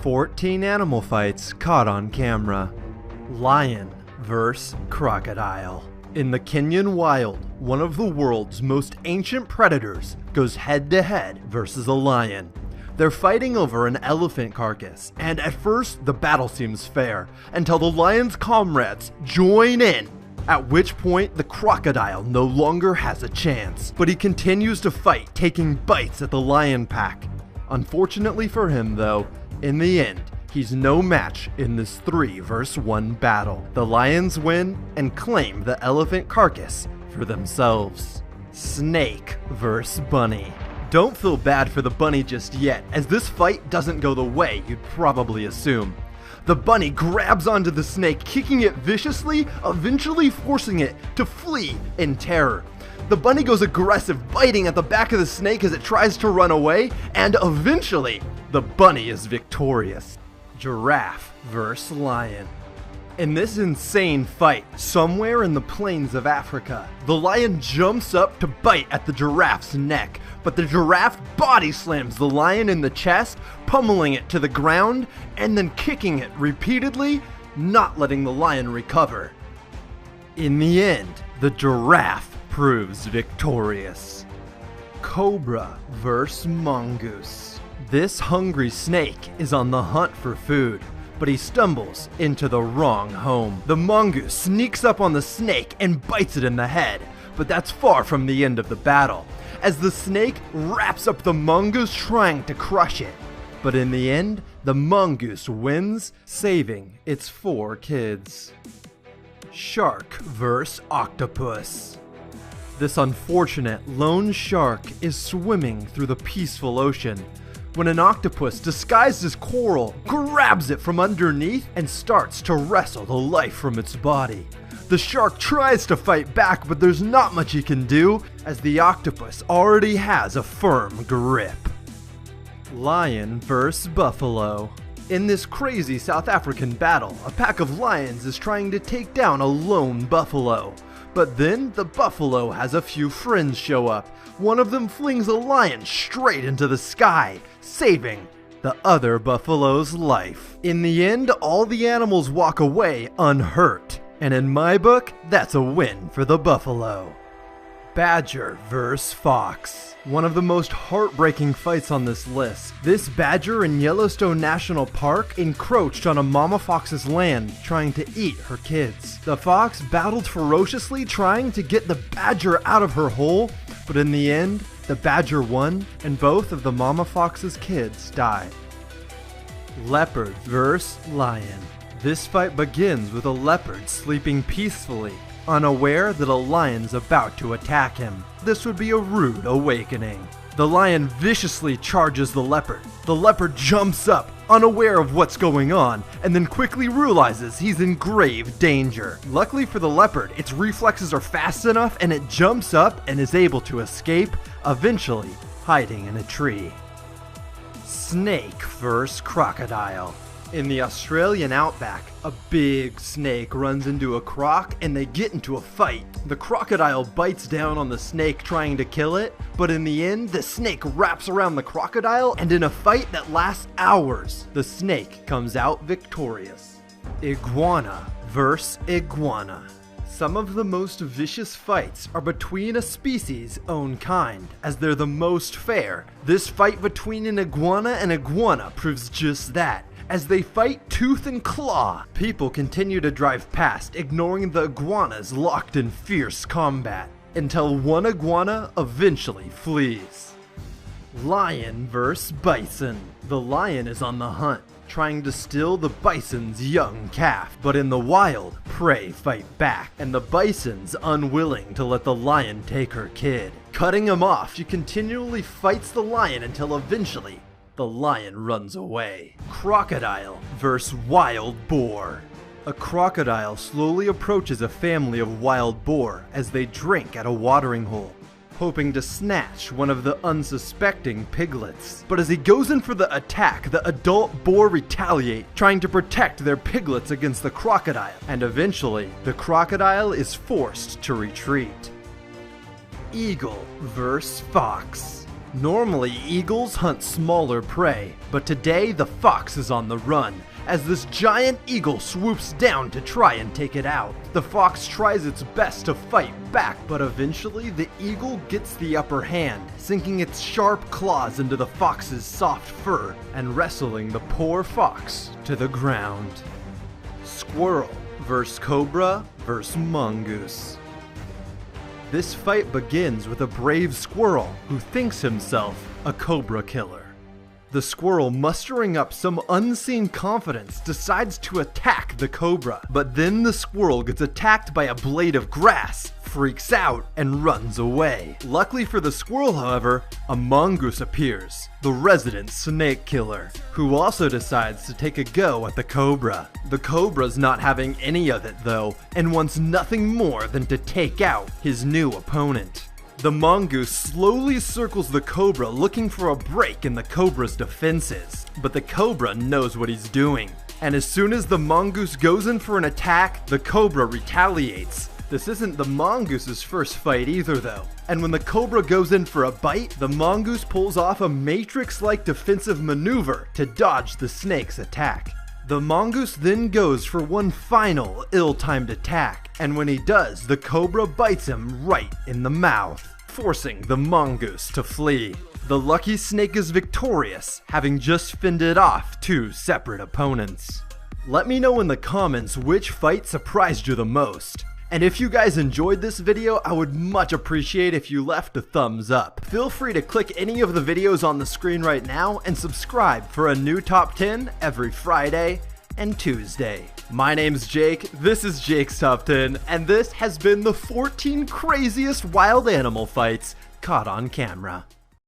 14 animal fights caught on camera. Lion vs. crocodile. In the Kenyan wild, one of the world's most ancient predators goes head-to-head versus a lion. They're fighting over an elephant carcass, and at first the battle seems fair, until the lion's comrades join in, at which point the crocodile no longer has a chance. But he continues to fight, taking bites at the lion pack. Unfortunately for him though, in the end, he's no match in this 3 vs 1 battle. The lions win and claim the elephant carcass for themselves. Snake vs bunny. Don't feel bad for the bunny just yet, as this fight doesn't go the way you'd probably assume. The bunny grabs onto the snake, kicking it viciously, eventually forcing it to flee in terror. The bunny goes aggressive, biting at the back of the snake as it tries to run away, and eventually, the bunny is victorious. Giraffe vs. lion. In this insane fight, somewhere in the plains of Africa, the lion jumps up to bite at the giraffe's neck, but the giraffe body slams the lion in the chest, pummeling it to the ground, and then kicking it repeatedly, not letting the lion recover. In the end, the giraffe proves victorious. Cobra vs. mongoose. This hungry snake is on the hunt for food, but he stumbles into the wrong home. The mongoose sneaks up on the snake and bites it in the head, but that's far from the end of the battle, as the snake wraps up the mongoose trying to crush it. But in the end, the mongoose wins, saving its 4 kids. Shark vs. octopus. This unfortunate lone shark is swimming through the peaceful ocean when an octopus disguised as coral grabs it from underneath and starts to wrestle the life from its body. The shark tries to fight back, but there's not much he can do, as the octopus already has a firm grip. Lion vs. buffalo. In this crazy South African battle, a pack of lions is trying to take down a lone buffalo. But then the buffalo has a few friends show up. One of them flings a lion straight into the sky, saving the other buffalo's life. In the end, all the animals walk away unhurt, and in my book, that's a win for the buffalo. Badger vs. fox. One of the most heartbreaking fights on this list. This badger in Yellowstone National Park encroached on a mama fox's land, trying to eat her kids. The fox battled ferociously, trying to get the badger out of her hole, but in the end, the badger won, and both of the mama fox's kids died. Leopard vs. lion. This fight begins with a leopard sleeping peacefully, unaware that a lion's about to attack him. This would be a rude awakening. The lion viciously charges the leopard. The leopard jumps up, unaware of what's going on, and then quickly realizes he's in grave danger. Luckily for the leopard, its reflexes are fast enough and it jumps up and is able to escape, eventually hiding in a tree. Snake vs. crocodile. In the Australian outback, a big snake runs into a croc and they get into a fight. The crocodile bites down on the snake trying to kill it, but in the end, the snake wraps around the crocodile, and in a fight that lasts hours, the snake comes out victorious. Iguana vs. iguana. Some of the most vicious fights are between a species' own kind, as they're the most fair. This fight between an iguana and iguana proves just that, as they fight tooth and claw. People continue to drive past, ignoring the iguanas locked in fierce combat, until one iguana eventually flees. Lion vs. bison. The lion is on the hunt, trying to steal the bison's young calf, but in the wild, prey fight back, and the bison's unwilling to let the lion take her kid. Cutting him off, she continually fights the lion until eventually the lion runs away. Crocodile vs. wild boar. A crocodile slowly approaches a family of wild boar as they drink at a watering hole, hoping to snatch one of the unsuspecting piglets. But as he goes in for the attack, the adult boar retaliate, trying to protect their piglets against the crocodile, and eventually, the crocodile is forced to retreat. Eagle vs. fox. Normally, eagles hunt smaller prey, but today the fox is on the run, as this giant eagle swoops down to try and take it out. The fox tries its best to fight back, but eventually the eagle gets the upper hand, sinking its sharp claws into the fox's soft fur and wrestling the poor fox to the ground. Squirrel vs. Cobra vs. Mongoose. This fight begins with a brave squirrel who thinks himself a cobra killer. The squirrel, mustering up some unseen confidence, decides to attack the cobra, but then the squirrel gets attacked by a blade of grass, freaks out, and runs away. Luckily for the squirrel, however, a mongoose appears, the resident snake killer, who also decides to take a go at the cobra. The cobra's not having any of it though, and wants nothing more than to take out his new opponent. The mongoose slowly circles the cobra, looking for a break in the cobra's defenses, but the cobra knows what he's doing. And as soon as the mongoose goes in for an attack, the cobra retaliates. This isn't the mongoose's first fight either though, and when the cobra goes in for a bite, the mongoose pulls off a Matrix-like defensive maneuver to dodge the snake's attack. The mongoose then goes for one final ill-timed attack, and when he does, the cobra bites him right in the mouth, forcing the mongoose to flee. The lucky snake is victorious, having just fended off two separate opponents. Let me know in the comments which fight surprised you the most. And if you guys enjoyed this video, I would much appreciate if you left a thumbs up. Feel free to click any of the videos on the screen right now and subscribe for a new top 10 every Friday and Tuesday. My name's Jake, this is Jake's Top 10, and this has been the 14 craziest wild animal fights caught on camera.